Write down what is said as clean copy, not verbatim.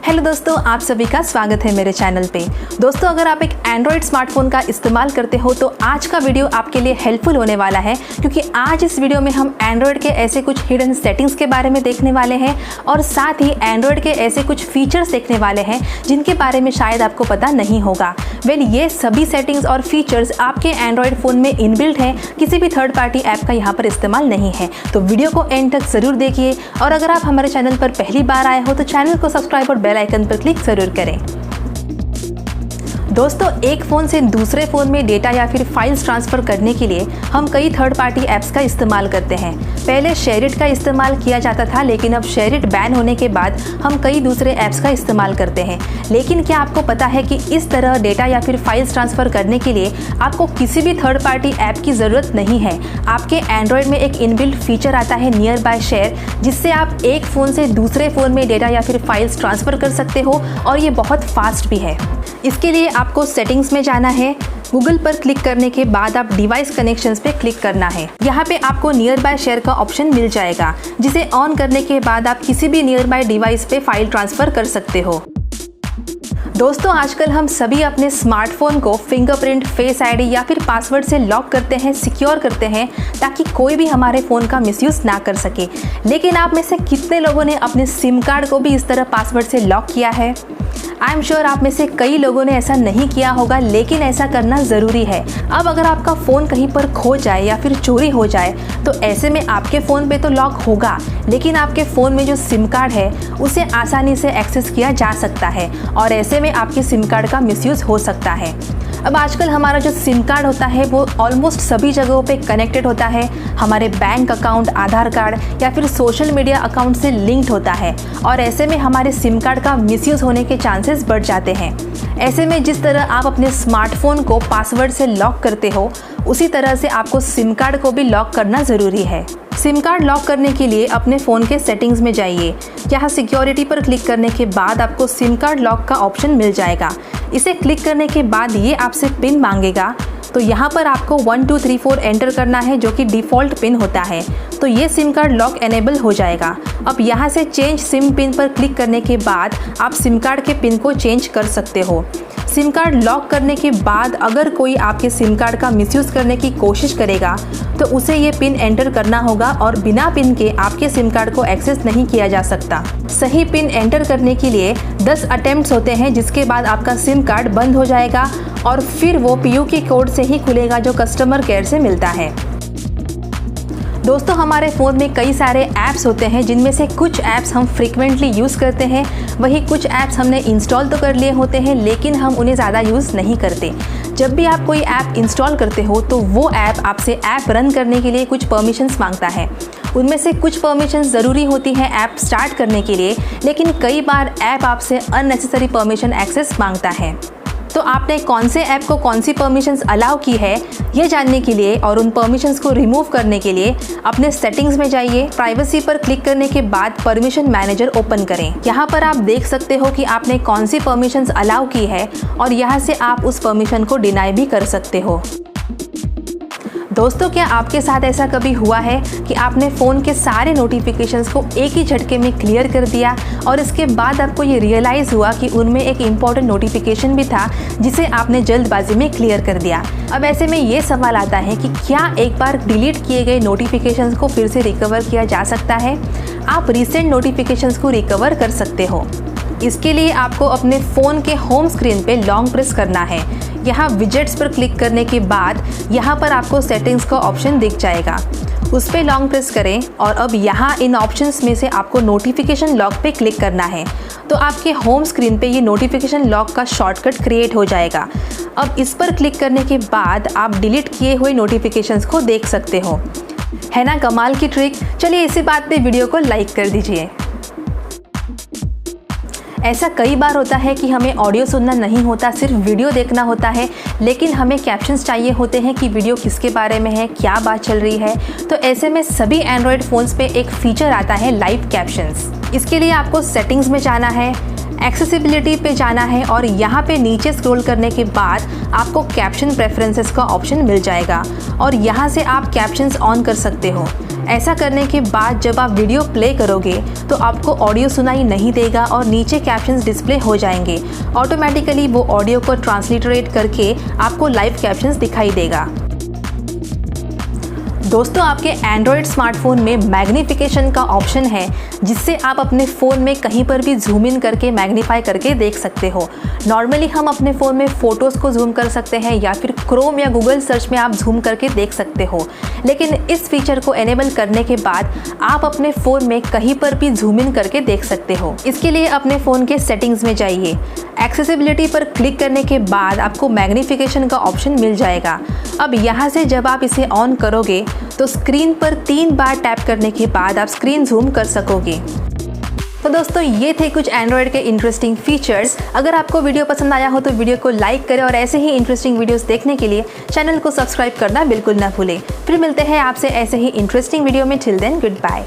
Hello दोस्तों, आप सभी का स्वागत है मेरे चैनल पे। दोस्तों, अगर आप एक एंड्रॉयड स्मार्टफोन का इस्तेमाल करते हो तो आज का वीडियो आपके लिए हेल्पफुल होने वाला है, क्योंकि आज इस वीडियो में हम एंड्रॉयड के ऐसे कुछ हिडन सेटिंग्स के बारे में देखने वाले हैं और साथ ही एंड्रॉयड के ऐसे कुछ फीचर्स देखने वाले हैं जिनके बारे में शायद आपको पता नहीं होगा। ये सभी सेटिंग्स और फीचर्स आपके एंड्रॉयड फ़ोन में इनबिल्ट हैं, किसी भी थर्ड पार्टी ऐप का यहाँ पर इस्तेमाल नहीं है। तो वीडियो को एंड तक ज़रूर देखिए और अगर आप हमारे चैनल पर पहली बार आए हो तो चैनल को सब्सक्राइब और बेल आइकन पर क्लिक जरूर करें। दोस्तों, एक फ़ोन से दूसरे फ़ोन में डेटा या फिर फाइल्स ट्रांसफ़र करने के लिए हम कई थर्ड पार्टी ऐप्स का इस्तेमाल करते हैं। पहले शेयरिट का इस्तेमाल किया जाता था, लेकिन अब शेयरिट बैन होने के बाद हम कई दूसरे ऐप्स का इस्तेमाल करते हैं। लेकिन क्या आपको पता है कि इस तरह डेटा या फिर फाइल्स ट्रांसफ़र करने के लिए आपको किसी भी थर्ड पार्टी ऐप की ज़रूरत नहीं है। आपके एंड्रॉयड में एक इनबिल्ट फीचर आता है नियर बाय शेयर, जिससे आप एक फ़ोन से दूसरे फ़ोन में डेटा या फिर फाइल्स ट्रांसफ़र कर सकते हो और ये बहुत फास्ट भी है। इसके लिए आपको सेटिंग्स में जाना है। गूगल पर क्लिक करने के बाद आप डिवाइस कनेक्शंस पे क्लिक करना है। यहाँ पे आपको नियर बाय शेयर का ऑप्शन मिल जाएगा, जिसे ऑन करने के बाद आप किसी भी नियर बाय डिवाइस पे फाइल ट्रांसफ़र कर सकते हो। दोस्तों, आजकल हम सभी अपने स्मार्टफोन को फिंगरप्रिंट, फेस आईडी या फिर पासवर्ड से लॉक करते हैं, सिक्योर करते हैं, ताकि कोई भी हमारे फ़ोन का मिसयूज़ ना कर सके। लेकिन आप में से कितने लोगों ने अपने सिम कार्ड को भी इस तरह पासवर्ड से लॉक किया है? आई एम श्योर आप में से कई लोगों ने ऐसा नहीं किया होगा, लेकिन ऐसा करना ज़रूरी है। अब अगर आपका फ़ोन कहीं पर खो जाए या फिर चोरी हो जाए तो ऐसे में आपके फ़ोन पे तो लॉक होगा, लेकिन आपके फ़ोन में जो सिम कार्ड है उसे आसानी से एक्सेस किया जा सकता है और ऐसे में आपके सिम कार्ड का मिसयूज़ हो सकता है। अब आजकल हमारा जो सिम कार्ड होता है वो ऑलमोस्ट सभी जगहों पे कनेक्टेड होता है। हमारे बैंक अकाउंट, आधार कार्ड या फिर सोशल मीडिया अकाउंट से लिंक्ड होता है और ऐसे में हमारे सिम कार्ड का मिसयूज़ होने के चांसेस बढ़ जाते हैं। ऐसे में जिस तरह आप अपने स्मार्टफोन को पासवर्ड से लॉक करते हो, उसी तरह से आपको सिम कार्ड को भी लॉक करना ज़रूरी है। सिम कार्ड लॉक करने के लिए अपने फ़ोन के सेटिंग्स में जाइए। यहाँ सिक्योरिटी पर क्लिक करने के बाद आपको सिम कार्ड लॉक का ऑप्शन मिल जाएगा। इसे क्लिक करने के बाद ये आपसे पिन मांगेगा, तो यहाँ पर आपको 1 2 3 4 एंटर करना है, जो कि डिफ़ॉल्ट पिन होता है। तो ये सिम कार्ड लॉक एनेबल हो जाएगा। अब यहाँ से चेंज सिम पिन पर क्लिक करने के बाद आप सिम कार्ड के पिन को चेंज कर सकते हो। सिम कार्ड लॉक करने के बाद अगर कोई आपके सिम कार्ड का मिसयूज़ करने की कोशिश करेगा तो उसे ये पिन एंटर करना होगा और बिना पिन के आपके सिम कार्ड को एक्सेस नहीं किया जा सकता। सही पिन एंटर करने के लिए 10 अटेम्प्ट्स होते हैं, जिसके बाद आपका सिम कार्ड बंद हो जाएगा और फिर वो PU के कोड से ही खुलेगा जो कस्टमर केयर से मिलता है। दोस्तों, हमारे फ़ोन में कई सारे ऐप्स होते हैं, जिनमें से कुछ ऐप्स हम फ्रीक्वेंटली यूज़ करते हैं, वहीं कुछ ऐप्स हमने इंस्टॉल तो कर लिए होते हैं लेकिन हम उन्हें ज़्यादा यूज़ नहीं करते। जब भी आप कोई ऐप इंस्टॉल करते हो तो वो ऐप आपसे ऐप रन करने के लिए कुछ परमिशंस मांगता है। उनमें से कुछ परमिशंस ज़रूरी होती हैं ऐप स्टार्ट करने के लिए, लेकिन कई बार ऐप आपसे अननेसेसरी परमिशन एक्सेस मांगता है। तो आपने कौन से ऐप को कौन सी परमिशंस अलाउ की है, ये जानने के लिए और उन परमिशंस को रिमूव करने के लिए अपने सेटिंग्स में जाइए। प्राइवेसी पर क्लिक करने के बाद परमिशन मैनेजर ओपन करें। यहाँ पर आप देख सकते हो कि आपने कौन सी परमिशंस अलाउ की है और यहाँ से आप उस परमिशन को डिनाई भी कर सकते हो। दोस्तों, क्या आपके साथ ऐसा कभी हुआ है कि आपने फ़ोन के सारे नोटिफिकेशंस को एक ही झटके में क्लियर कर दिया और इसके बाद आपको ये रियलाइज़ हुआ कि उनमें एक इम्पॉर्टेंट नोटिफिकेशन भी था जिसे आपने जल्दबाजी में क्लियर कर दिया? अब ऐसे में ये सवाल आता है कि क्या एक बार डिलीट किए गए नोटिफिकेशंस को फिर से रिकवर किया जा सकता है? आप रिसेंट नोटिफिकेशंस को रिकवर कर सकते हो। इसके लिए आपको अपने फ़ोन के होम स्क्रीन पे लॉन्ग प्रेस करना है। यहाँ विजेट्स पर क्लिक करने के बाद यहाँ पर आपको सेटिंग्स का ऑप्शन दिख जाएगा, उस पर लॉन्ग प्रेस करें और अब यहाँ इन ऑप्शंस में से आपको नोटिफिकेशन लॉक पे क्लिक करना है। तो आपके होम स्क्रीन पे ये नोटिफिकेशन लॉक का शॉर्टकट क्रिएट हो जाएगा। अब इस पर क्लिक करने के बाद आप डिलीट किए हुए नोटिफिकेशंस को देख सकते हो। है ना कमाल की ट्रिक? चलिए इसी बात पे वीडियो को लाइक कर दीजिए। ऐसा कई बार होता है कि हमें ऑडियो सुनना नहीं होता, सिर्फ वीडियो देखना होता है, लेकिन हमें कैप्शंस चाहिए होते हैं कि वीडियो किसके बारे में है, क्या बात चल रही है। तो ऐसे में सभी एंड्रॉयड फ़ोन्स पे एक फ़ीचर आता है लाइव कैप्शंस। इसके लिए आपको सेटिंग्स में जाना है, एक्सेसिबिलिटी पे जाना है और यहाँ पे नीचे स्क्रॉल करने के बाद आपको कैप्शन प्रेफरेंसेस का ऑप्शन मिल जाएगा और यहाँ से आप कैप्शंस ऑन कर सकते हो। ऐसा करने के बाद जब आप वीडियो प्ले करोगे तो आपको ऑडियो सुनाई नहीं देगा और नीचे कैप्शंस डिस्प्ले हो जाएंगे। ऑटोमेटिकली वो ऑडियो को ट्रांसलिटरेट करके आपको लाइव कैप्शंस दिखाई देगा। दोस्तों, आपके एंड्रॉयड स्मार्टफोन में मैग्नीफिकेशन का ऑप्शन है जिससे आप अपने फ़ोन में कहीं पर भी जूम इन करके मैग्नीफाई करके देख सकते हो। नॉर्मली हम अपने फ़ोन में फ़ोटोज़ को जूम कर सकते हैं या फिर क्रोम या गूगल सर्च में आप जूम करके देख सकते हो, लेकिन इस फीचर को एनेबल करने के बाद आप अपने फ़ोन में कहीं पर भी जूम इन करके देख सकते हो। इसके लिए अपने फ़ोन के सेटिंग्स में जाइए। एक्सेसिबिलिटी पर क्लिक करने के बाद आपको मैग्नीफिकेशन का ऑप्शन मिल जाएगा। अब यहाँ से जब आप इसे ऑन करोगे तो स्क्रीन पर 3 बार टैप करने के बाद आप स्क्रीन जूम कर सकोगे। तो दोस्तों, ये थे कुछ एंड्रॉयड के इंटरेस्टिंग फीचर्स। अगर आपको वीडियो पसंद आया हो तो वीडियो को लाइक करें और ऐसे ही इंटरेस्टिंग वीडियोस देखने के लिए चैनल को सब्सक्राइब करना बिल्कुल ना भूलें। फिर मिलते हैं आपसे ऐसे ही इंटरेस्टिंग वीडियो में। Till then, good bye.